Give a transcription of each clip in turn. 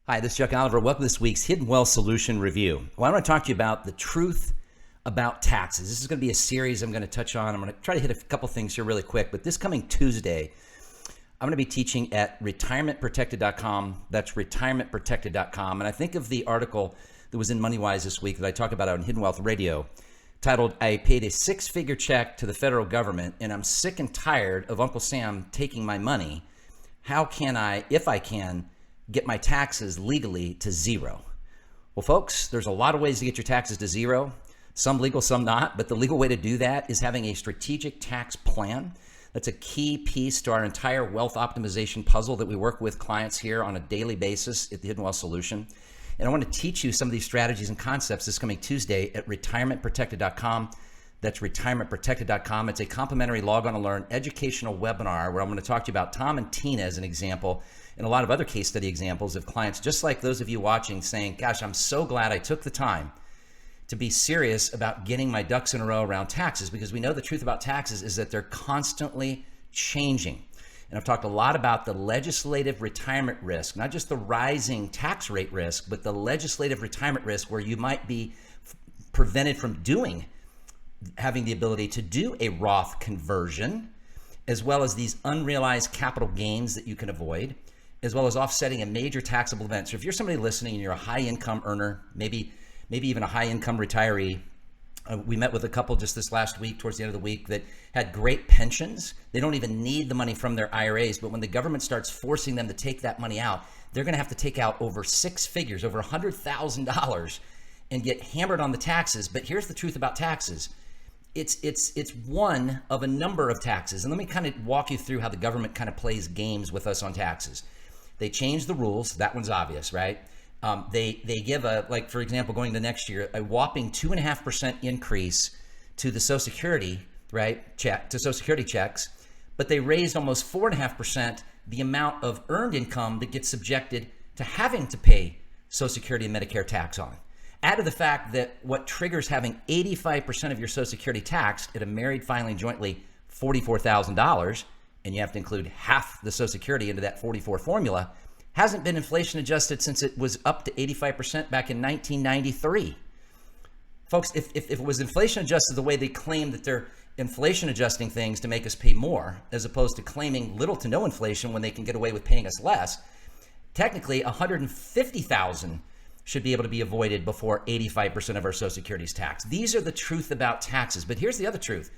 Hi, this is Chuck Oliver. Welcome to this week's Hidden Wealth Solution Review. Well, I want to talk to you about the truth about taxes. This is going to be a series I'm going to touch on. I'm going to try to hit a couple things here really quick, but this coming Tuesday, I'm going to be teaching at retirementprotected.com. That's retirementprotected.com. And I think of the article that was in MoneyWise this week that I talk about on Hidden Wealth Radio, titled, I paid a six-figure check to the federal government, and I'm sick and tired of Uncle Sam taking my money. How can I, if I can, get my taxes legally to zero? Well, folks, there's a lot of ways to get your taxes to zero. Some legal, some not. But the legal way to do that is having a strategic tax plan. That's a key piece to our entire wealth optimization puzzle that we work with clients here on a daily basis at the Hidden Wealth Solution. And I want to teach you some of these strategies and concepts this coming Tuesday at retirementprotected.com. That's retirementprotected.com. It's a complimentary log on to learn educational webinar where I'm going to talk to you about Tom and Tina as an example, and a lot of other case study examples of clients just like those of you watching saying, gosh, I'm so glad I took the time to be serious about getting my ducks in a row around taxes, because we know the truth about taxes is that they're constantly changing. And I've talked a lot about the legislative retirement risk, not just the rising tax rate risk, but the legislative retirement risk where you might be prevented from having the ability to do a Roth conversion, as well as these unrealized capital gains that you can avoid, as well as offsetting a major taxable event. So if you're somebody listening and you're a high income earner, maybe even a high income retiree, we met with a couple just this last week, towards the end of the week, that had great pensions. They don't even need the money from their IRAs, but when the government starts forcing them to take that money out, they're going to have to take out over six figures, over $100,000, and get hammered on the taxes. But here's the truth about taxes. It's one of a number of taxes. And let me kind of walk you through how the government kind of plays games with us on taxes. They change the rules. That one's obvious, right? They give like for example, going to next year, a whopping 2.5% increase to the Social Security, right? To Social Security checks, but they raised almost 4.5% the amount of earned income that gets subjected to having to pay Social Security and Medicare tax on. Add to the fact that what triggers having 85% of your Social Security taxed at a married filing jointly $44,000, and you have to include half the Social Security into that 44 formula, hasn't been inflation adjusted since it was up to 85% back in 1993. Folks, if it was inflation adjusted the way they claim that they're inflation adjusting things to make us pay more, as opposed to claiming little to no inflation when they can get away with paying us less, technically 150,000 should be able to be avoided before 85% of our Social Security is taxed. These are the truth about taxes. But here's the other truth.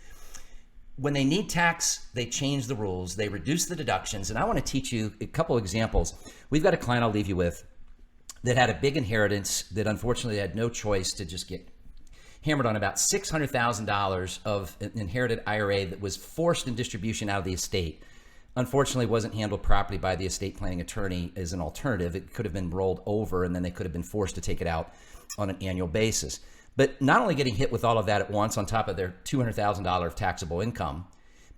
When they need tax, they change the rules, they reduce the deductions. And I want to teach you a couple examples. We've got a client I'll leave you with that had a big inheritance that unfortunately had no choice to just get hammered on about $600,000 of an inherited IRA that was forced in distribution out of the estate. Unfortunately, wasn't handled properly by the estate planning attorney as an alternative. It could have been rolled over and then they could have been forced to take it out on an annual basis. But not only getting hit with all of that at once on top of their $200,000 of taxable income,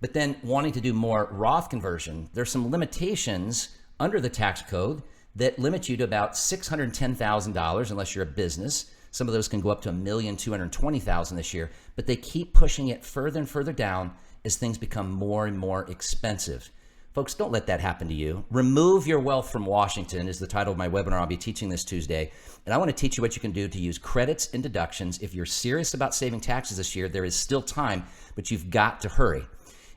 but then wanting to do more Roth conversion, there's some limitations under the tax code that limit you to about $610,000 unless you're a business. Some of those can go up to $1,220,000 this year, but they keep pushing it further and further down as things become more and more expensive. Folks, don't let that happen to you. Remove Your Wealth from Washington is the title of my webinar. I'll be teaching this Tuesday. And I want to teach you what you can do to use credits and deductions. If you're serious about saving taxes this year, there is still time, but you've got to hurry.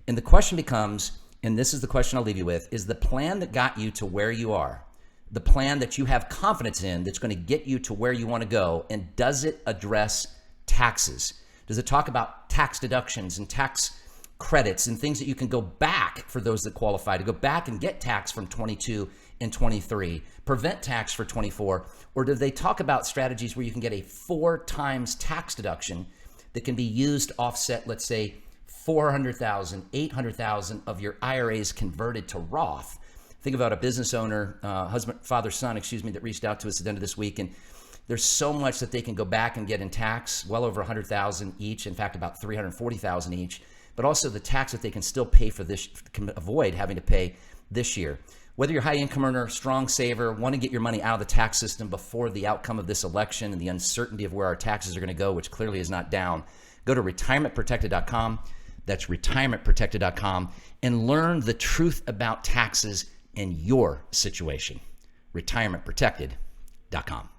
And the question becomes, and this is the question I'll leave you with, is the plan that got you to where you are, the plan that you have confidence in that's going to get you to where you want to go, and does it address taxes? Does it talk about tax deductions and tax credits and things that you can go back for those that qualify to go back and get tax from 22 and 23, prevent tax for 24? Or do they talk about strategies where you can get a 4 times tax deduction that can be used to offset, let's say, 400,000, 800,000 of your IRAs converted to Roth? Think about a business owner, father, son, that reached out to us at the end of this week, and there's so much that they can go back and get in tax, well over 100,000 each, in fact, about 340,000 each, but also the tax that they can still pay for this, can avoid having to pay this year. Whether you're a high income earner, strong saver, want to get your money out of the tax system before the outcome of this election and the uncertainty of where our taxes are going to go, which clearly is not down, go to retirementprotected.com. That's retirementprotected.com, and learn the truth about taxes in your situation. retirementprotected.com.